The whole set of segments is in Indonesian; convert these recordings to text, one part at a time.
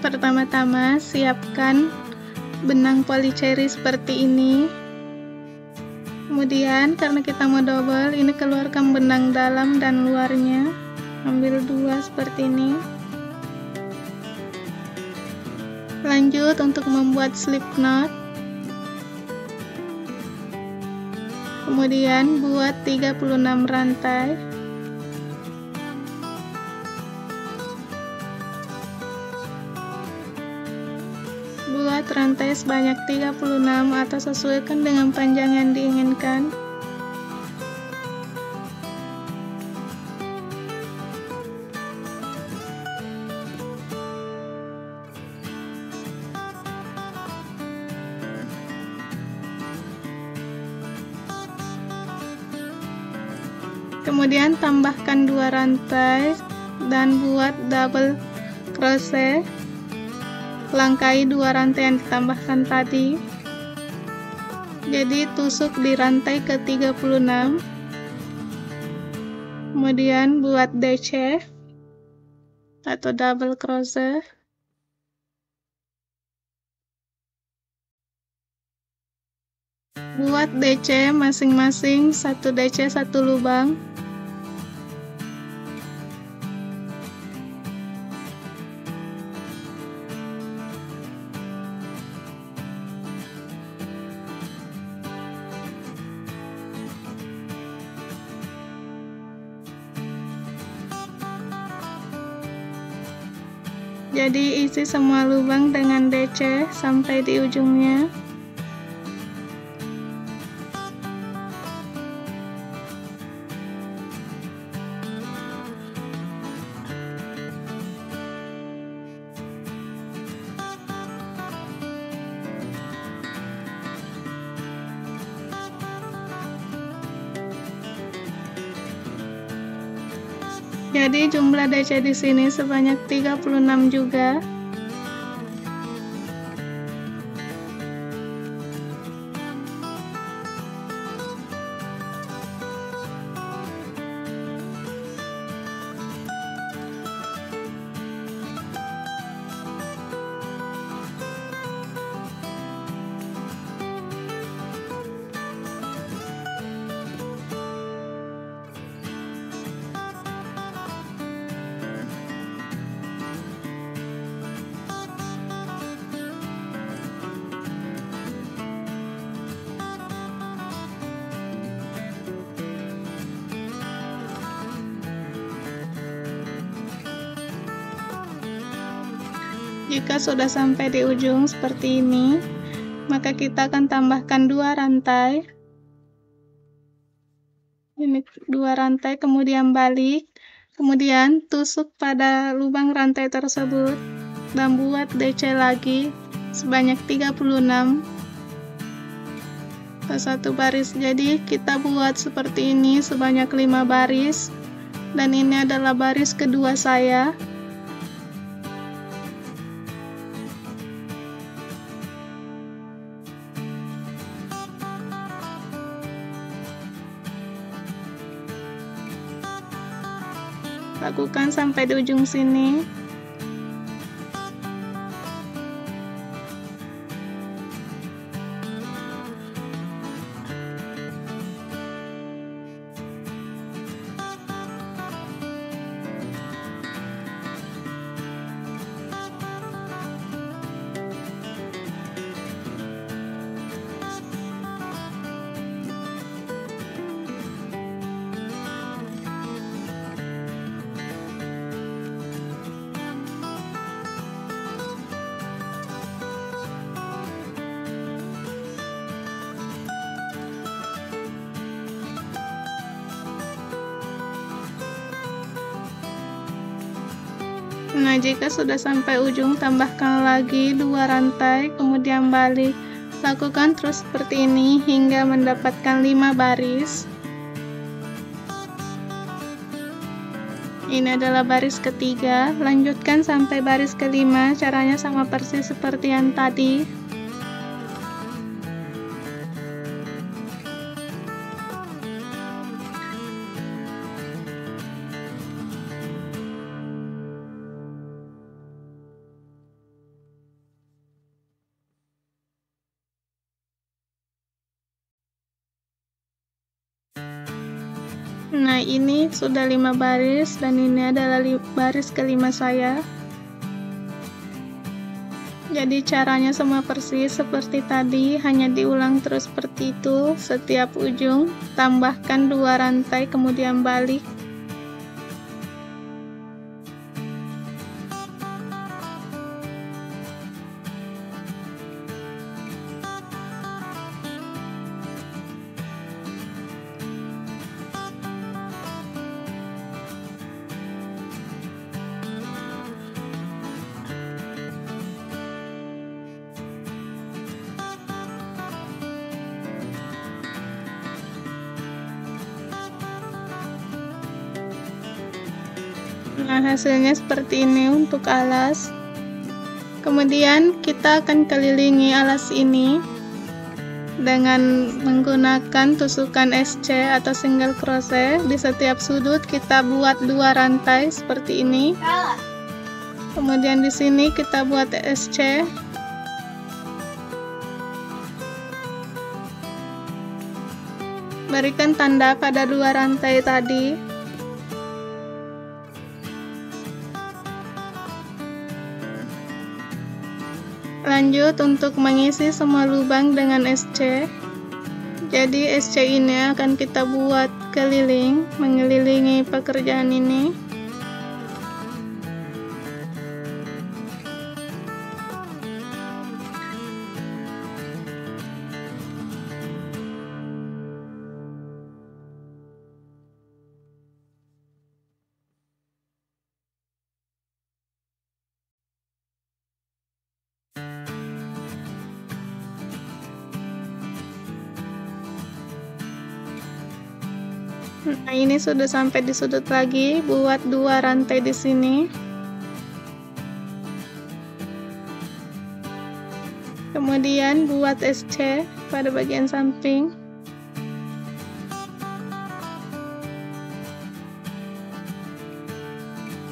Pertama-tama siapkan benang polycherry seperti ini. Kemudian karena kita mau double, ini keluarkan benang dalam dan luarnya. Ambil 2 seperti ini. Lanjut untuk membuat slip knot. Kemudian buat 36 rantai. Buat rantai sebanyak 36 atau sesuaikan dengan panjang yang diinginkan. Kemudian tambahkan 2 rantai dan buat double crochet. Langkai 2 rantai yang ditambahkan tadi. Jadi tusuk di rantai ke-36. Kemudian buat DC atau double crochet. Buat DC masing-masing 1 DC 1 lubang. Jadi isi semua lubang dengan DC sampai di ujungnya. Jadi jumlah DC di sini sebanyak 36 juga. Jika sudah sampai di ujung seperti ini, maka kita akan tambahkan 2 rantai. Ini 2 rantai, kemudian balik, kemudian tusuk pada lubang rantai tersebut dan buat DC lagi sebanyak 36 ke 1 baris. Jadi kita buat seperti ini sebanyak 5 baris, dan ini adalah baris kedua saya. Lakukan sampai di ujung sini. Nah, jika sudah sampai ujung, tambahkan lagi 2 rantai, kemudian balik. Lakukan terus seperti ini hingga mendapatkan 5 baris. Ini adalah baris ketiga, lanjutkan sampai baris kelima. Caranya sama persis seperti yang tadi. Nah, ini sudah 5 baris dan ini adalah baris kelima saya. Jadi caranya sama persis seperti tadi, hanya diulang terus seperti itu. Setiap ujung tambahkan 2 rantai kemudian balik. Nah, hasilnya seperti ini untuk alas. Kemudian kita akan kelilingi alas ini dengan menggunakan tusukan SC atau single crochet. Di setiap sudut kita buat 2 rantai seperti ini. Kemudian di sini kita buat SC. Berikan tanda pada 2 rantai tadi. Lanjut untuk mengisi semua lubang dengan SC. Jadi SC ini akan kita buat keliling, mengelilingi pekerjaan ini. Nah, ini sudah sampai di sudut lagi, buat 2 rantai di sini. Kemudian buat SC pada bagian samping.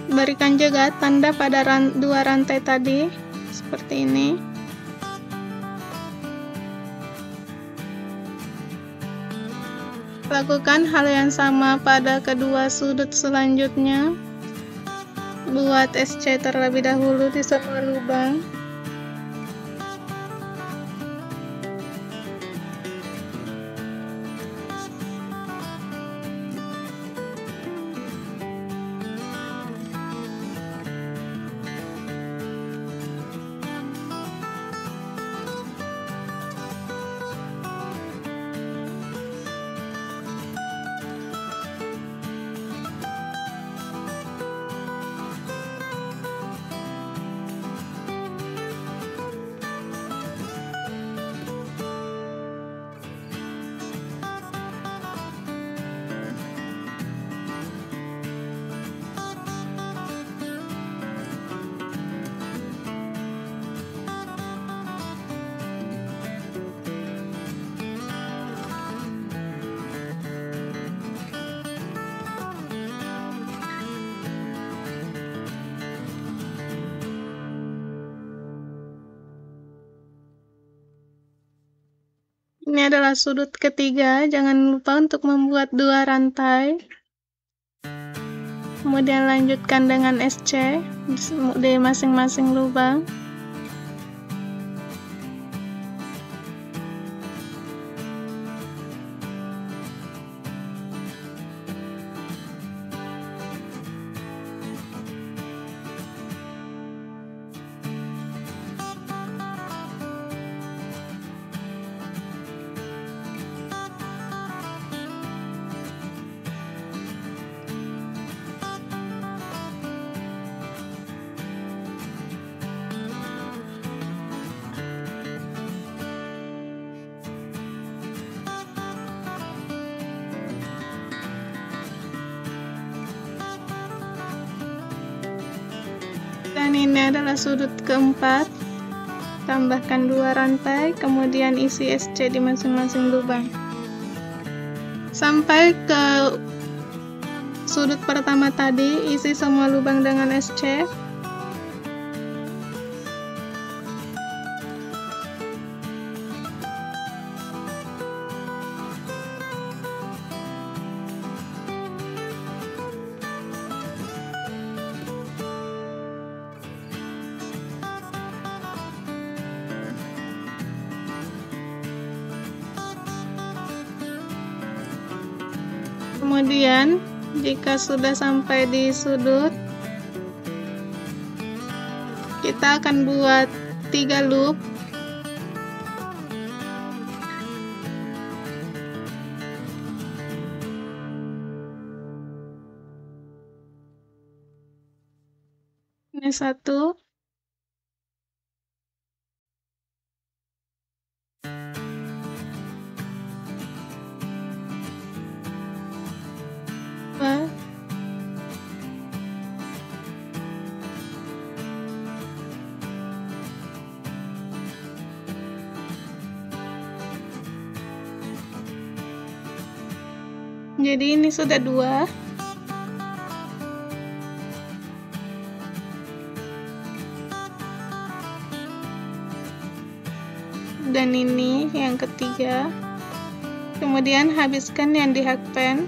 Berikan juga tanda pada 2 rantai tadi, seperti ini. Lakukan hal yang sama pada kedua sudut selanjutnya. Buat SC terlebih dahulu di semua lubang. Ini adalah sudut ketiga, jangan lupa untuk membuat 2 rantai. Kemudian lanjutkan dengan SC di masing-masing lubang. Dan ini adalah sudut keempat. Tambahkan 2 rantai, kemudian isi SC di masing-masing lubang. Sampai ke sudut pertama tadi, isi semua lubang dengan SC. Kemudian jika sudah sampai di sudut, kita akan buat 3 loop. Ini 1, jadi ini sudah 2. Dan ini yang ketiga. Kemudian habiskan yang di hakpen.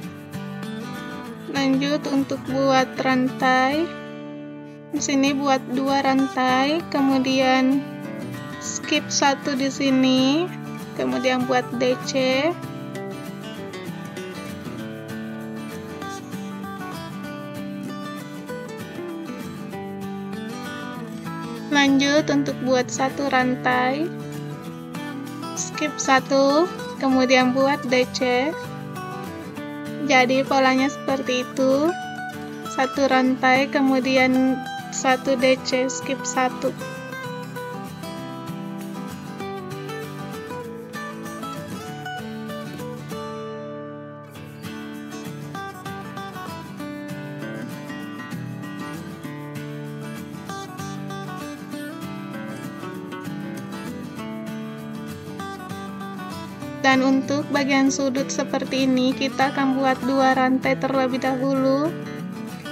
Lanjut untuk buat rantai. Di sini buat 2 rantai, kemudian skip 1 di sini, kemudian buat DC. Lanjut untuk buat 1 rantai, skip 1, kemudian buat DC. Jadi polanya seperti itu, 1 rantai, kemudian 1 DC, skip 1. Dan untuk bagian sudut seperti ini, kita akan buat 2 rantai terlebih dahulu.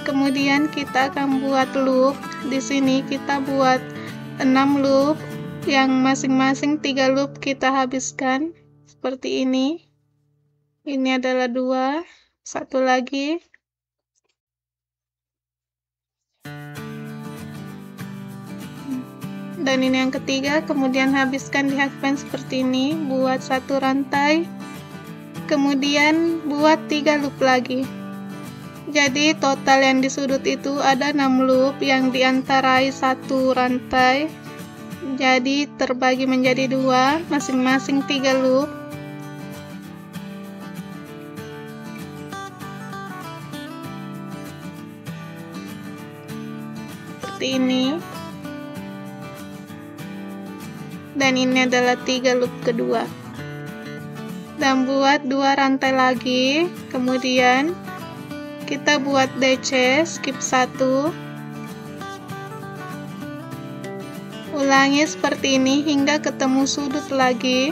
Kemudian kita akan buat loop. Di sini kita buat 6 loop, yang masing-masing 3 loop kita habiskan. Seperti ini. Ini adalah 2, 1 lagi. Dan ini yang ketiga, kemudian habiskan di hakpen seperti ini, buat 1 rantai, kemudian buat 3 loop lagi. Jadi total yang di sudut itu ada 6 loop yang diantarai 1 rantai, jadi terbagi menjadi 2, masing-masing 3 loop. Seperti ini. Dan ini adalah 3 loop kedua. Dan buat 2 rantai lagi, kemudian kita buat DC, skip 1. Ulangi seperti ini hingga ketemu sudut lagi.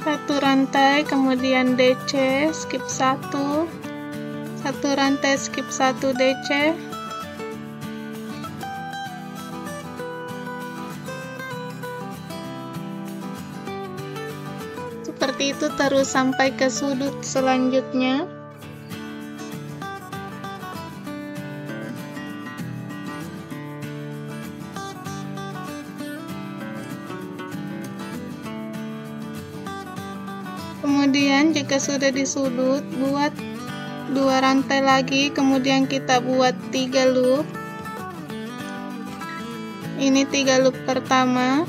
Satu rantai, kemudian DC, skip 1. 1 rantai, skip 1 DC. Seperti itu terus sampai ke sudut selanjutnya. Kemudian jika sudah di sudut, buat 2 rantai lagi, kemudian kita buat 3 loop. Ini 3 loop pertama.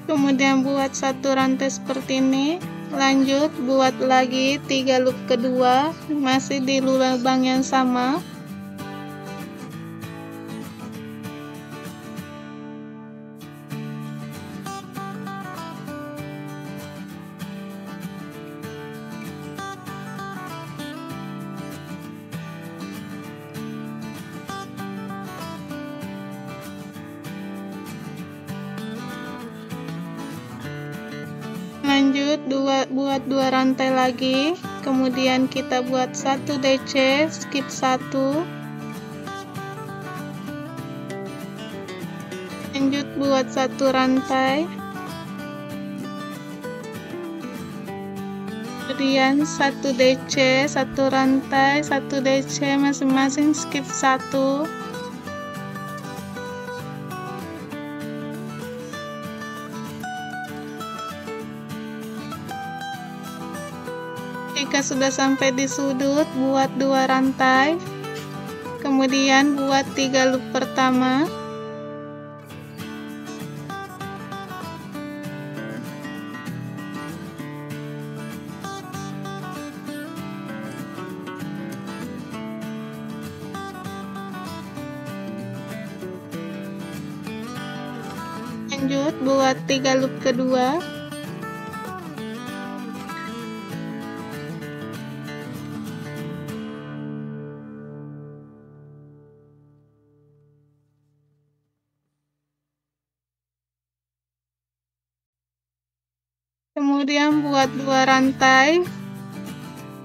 Kemudian buat 1 rantai seperti ini. Lanjut buat lagi 3 loop kedua, masih di lubang yang sama. Lanjut buat 2 rantai lagi, kemudian kita buat 1 DC, skip 1. Lanjut buat satu rantai, kemudian 1 DC, 1 rantai, 1 DC masing-masing, skip 1. Jika sudah sampai di sudut, buat 2 rantai, kemudian buat 3 loop pertama. Lanjut buat 3 loop kedua. Kemudian buat 2 rantai,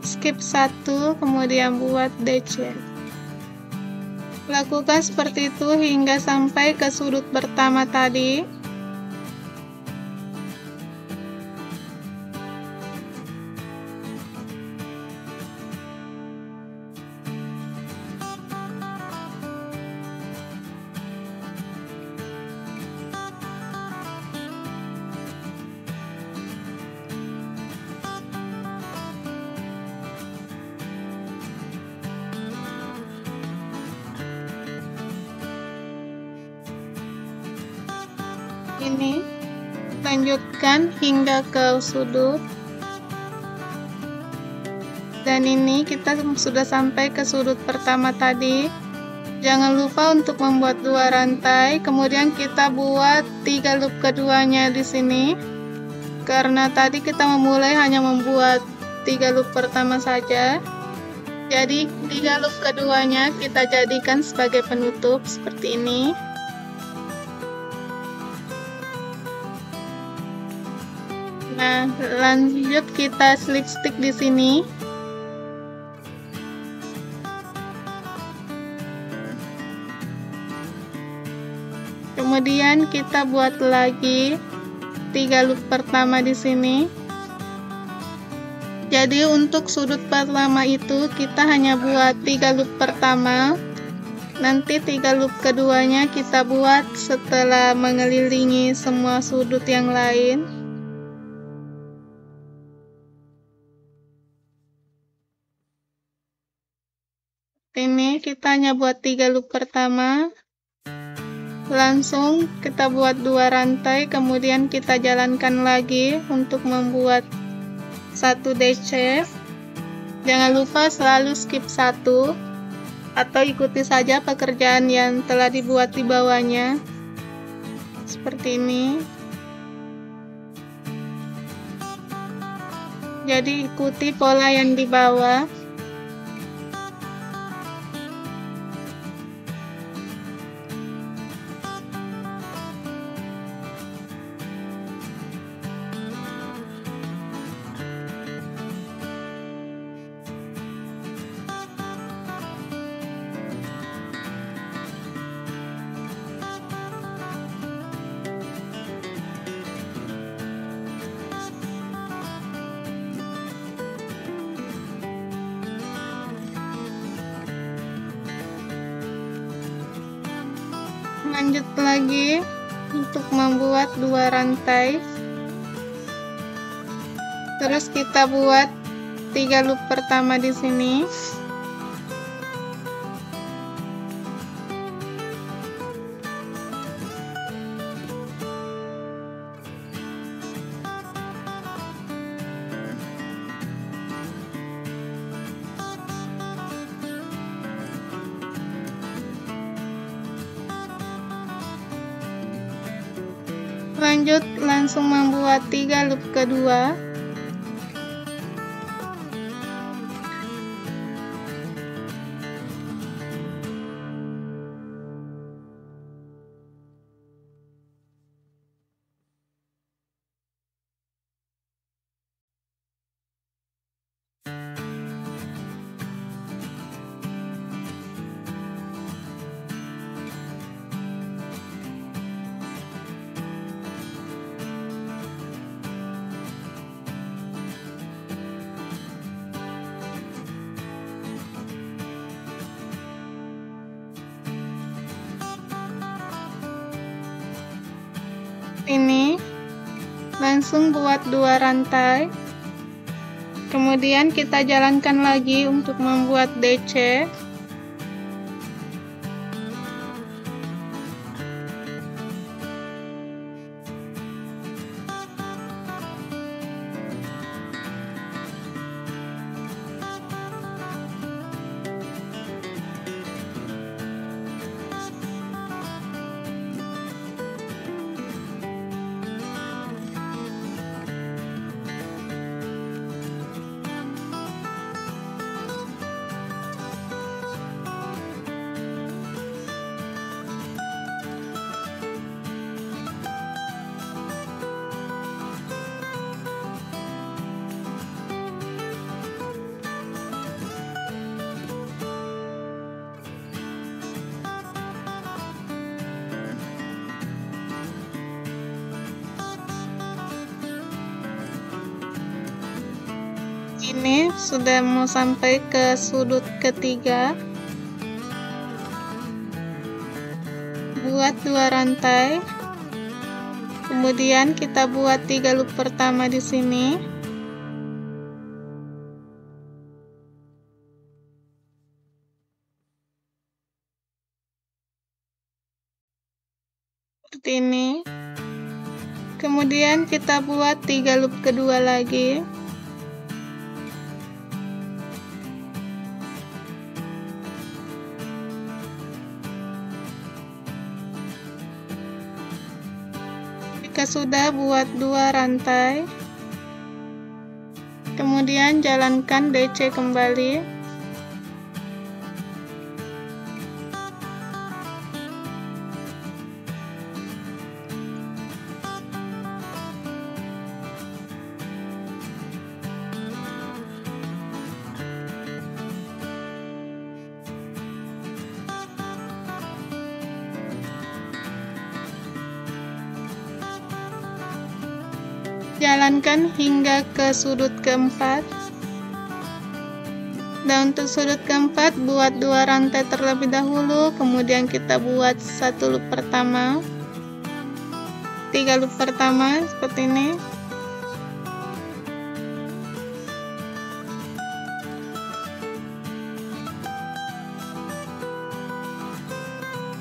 skip 1, kemudian buat DC. Lakukan seperti itu hingga sampai ke sudut pertama tadi. Ini lanjutkan hingga ke sudut, dan ini kita sudah sampai ke sudut pertama tadi. Jangan lupa untuk membuat 2 rantai, kemudian kita buat 3 loop keduanya di sini, karena tadi kita memulai hanya membuat 3 loop pertama saja. Jadi 3 loop keduanya kita jadikan sebagai penutup seperti ini. Nah, lanjut kita slip stick di sini. Kemudian kita buat lagi 3 loop pertama di sini. Jadi untuk sudut pertama itu kita hanya buat 3 loop pertama. Nanti 3 loop keduanya kita buat setelah mengelilingi semua sudut yang lain. Ini kita hanya buat 3 loop pertama, langsung kita buat 2 rantai, kemudian kita jalankan lagi untuk membuat 1 DC. Jangan lupa selalu skip 1 atau ikuti saja pekerjaan yang telah dibuat di bawahnya seperti ini. Jadi ikuti pola yang di bawah. Lanjut lagi untuk membuat 2 rantai, terus kita buat 3 loop pertama di sini. Lanjut langsung membuat 3 loop kedua. ini, langsung buat 2 rantai. Kemudian kita jalankan lagi untuk membuat DC. Ini sudah mau sampai ke sudut ketiga. Buat 2 rantai. Kemudian kita buat 3 loop pertama di sini. Seperti ini. Kemudian kita buat 3 loop kedua lagi. Jika sudah, buat 2 rantai. Kemudian jalankan DC kembali. Jalankan hingga ke sudut keempat. Dan untuk sudut keempat, buat 2 rantai terlebih dahulu, kemudian kita buat 1 loop pertama, 3 loop pertama seperti ini.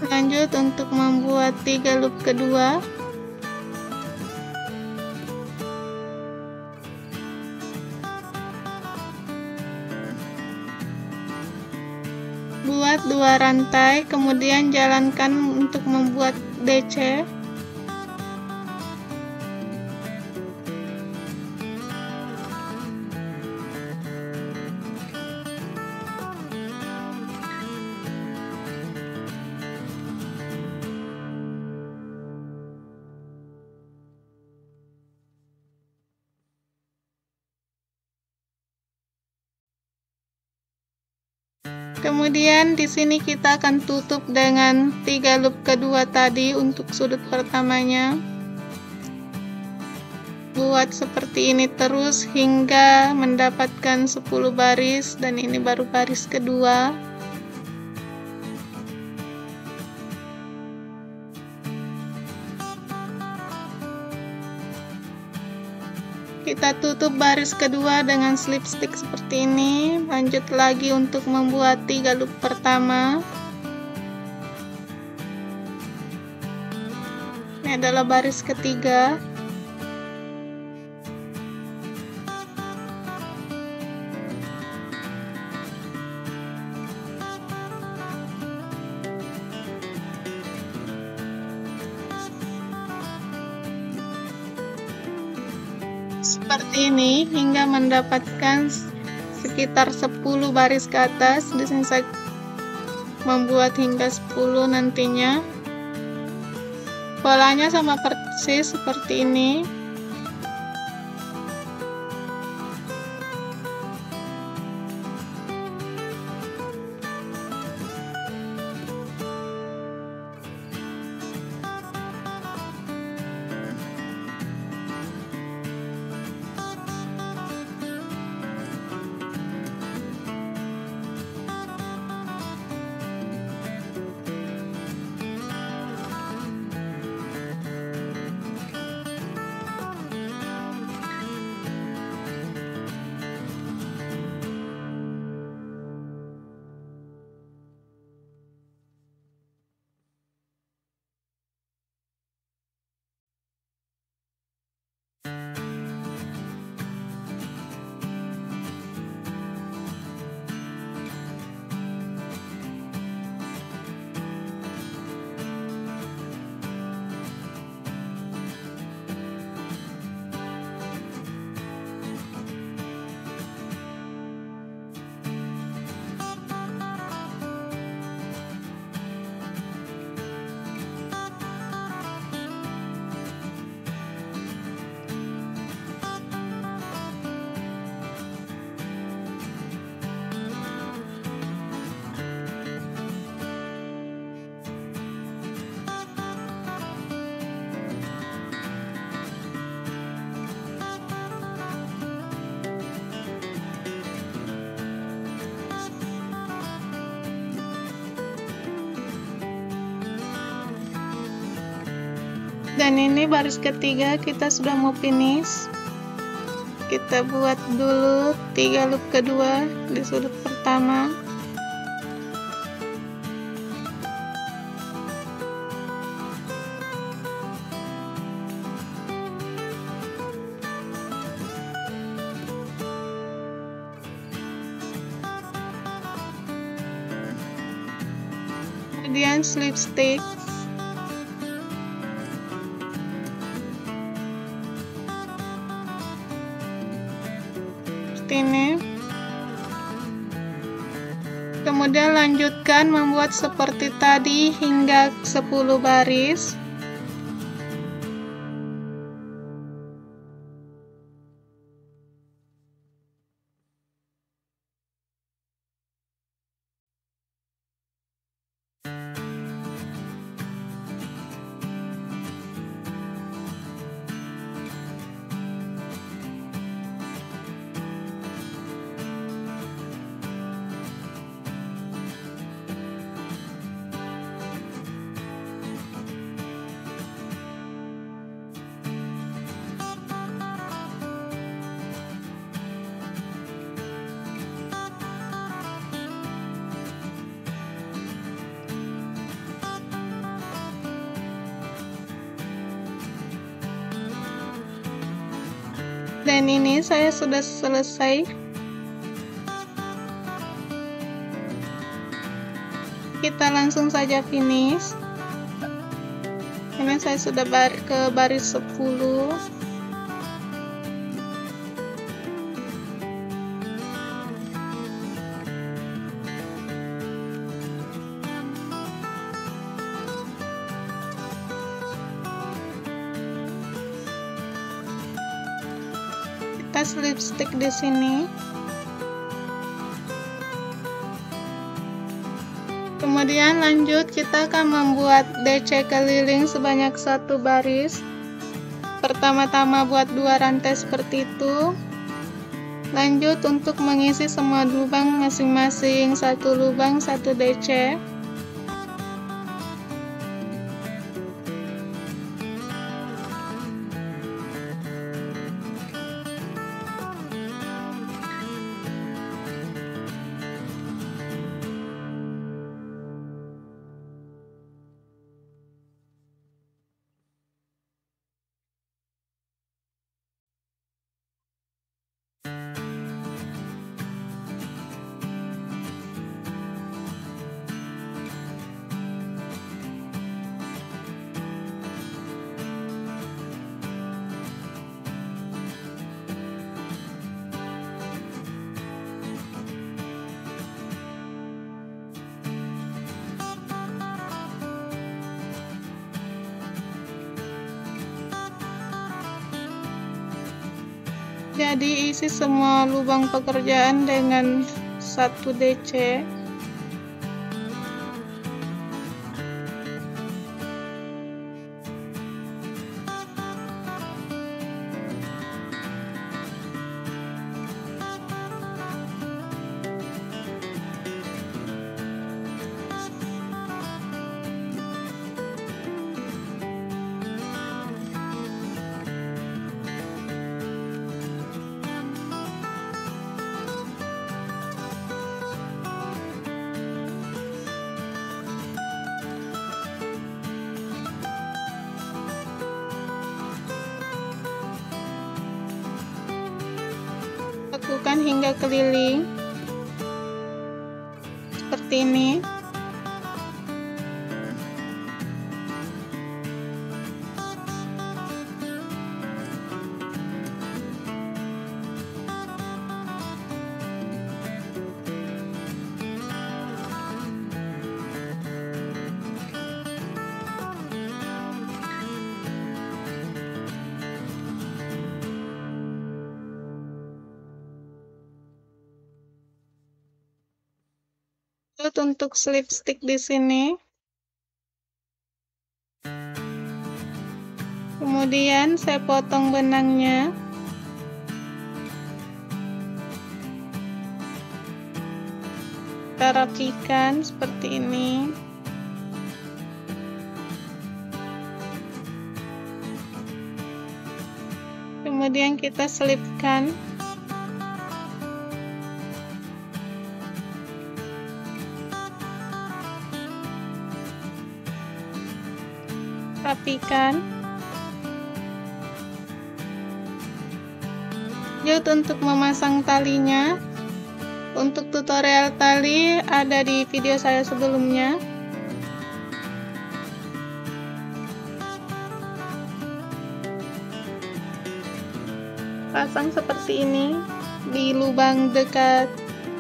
Lanjut untuk membuat 3 loop kedua. Buat 2 rantai, kemudian jalankan untuk membuat DC. Kemudian di sini kita akan tutup dengan 3 loop kedua tadi untuk sudut pertamanya. Buat seperti ini terus hingga mendapatkan 10 baris, dan ini baru baris kedua. Kita tutup baris kedua dengan slip stick seperti ini. Lanjut lagi untuk membuat 3 loop pertama. Ini adalah baris ketiga. Seperti ini hingga mendapatkan sekitar 10 baris ke atas. Di sini saya membuat hingga 10 nantinya. Polanya sama persis seperti ini. Dan ini baris ketiga kita sudah mau finish. Kita buat dulu 3 loop kedua di sudut pertama. Kemudian slip stitch. Ini, kemudian lanjutkan membuat seperti tadi hingga 10 baris. Dan ini saya sudah selesai. Kita langsung saja finish. Ini saya sudah ke baris 10. Kita slip stitch di sini. Kemudian lanjut kita akan membuat DC keliling sebanyak 1 baris. Pertama-tama buat 2 rantai seperti itu. Lanjut untuk mengisi semua lubang masing-masing, 1 lubang 1 DC. Jadi isi semua lubang pekerjaan dengan 1 DC. masukkan hingga keliling seperti ini. Untuk slipstick di sini. Kemudian saya potong benangnya. Kita rapikan seperti ini. Kemudian kita selipkan. Rapikan. Untuk memasang talinya, untuk tutorial tali ada di video saya sebelumnya. Pasang seperti ini di lubang dekat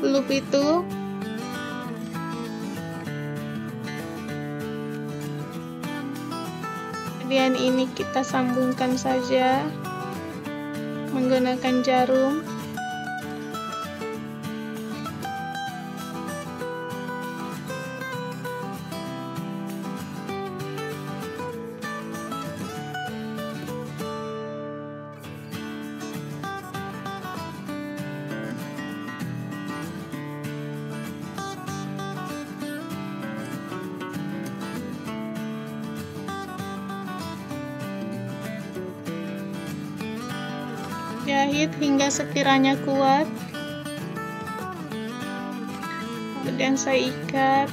loop itu. Kemudian ini kita sambungkan saja menggunakan jarum. Jahit hingga sekiranya kuat. Kemudian saya ikat.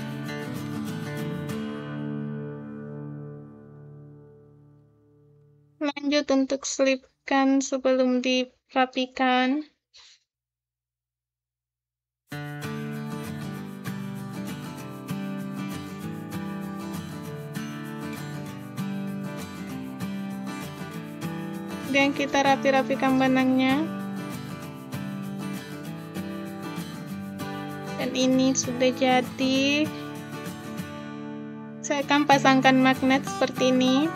Lanjut untuk selipkan sebelum dirapikan. Kemudian kita rapi-rapikan benangnya. Dan ini sudah jadi. Saya akan pasangkan magnet seperti ini.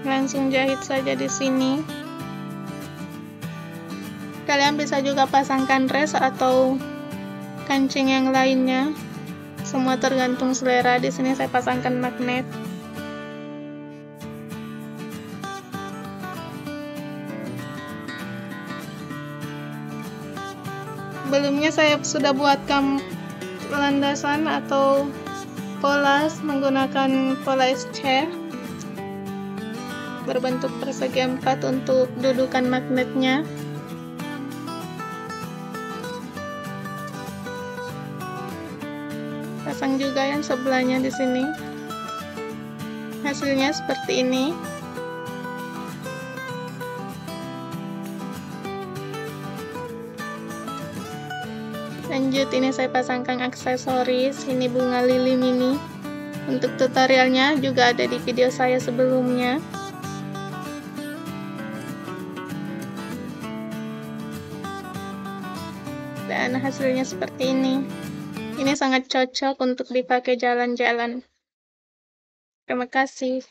Langsung jahit saja di sini. Kalian bisa juga pasangkan res atau kancing yang lainnya. Semua tergantung selera. Di sini saya pasangkan magnet. Sebelumnya saya sudah buatkan landasan atau polas menggunakan pola SC berbentuk persegi 4 untuk dudukan magnetnya. Pasang juga yang sebelahnya di sini. Hasilnya seperti ini. Lanjut, ini saya pasangkan aksesoris. Ini bunga lili mini. Untuk tutorialnya juga ada di video saya sebelumnya. Dan hasilnya seperti ini. Ini sangat cocok untuk dipakai jalan-jalan. Terima kasih.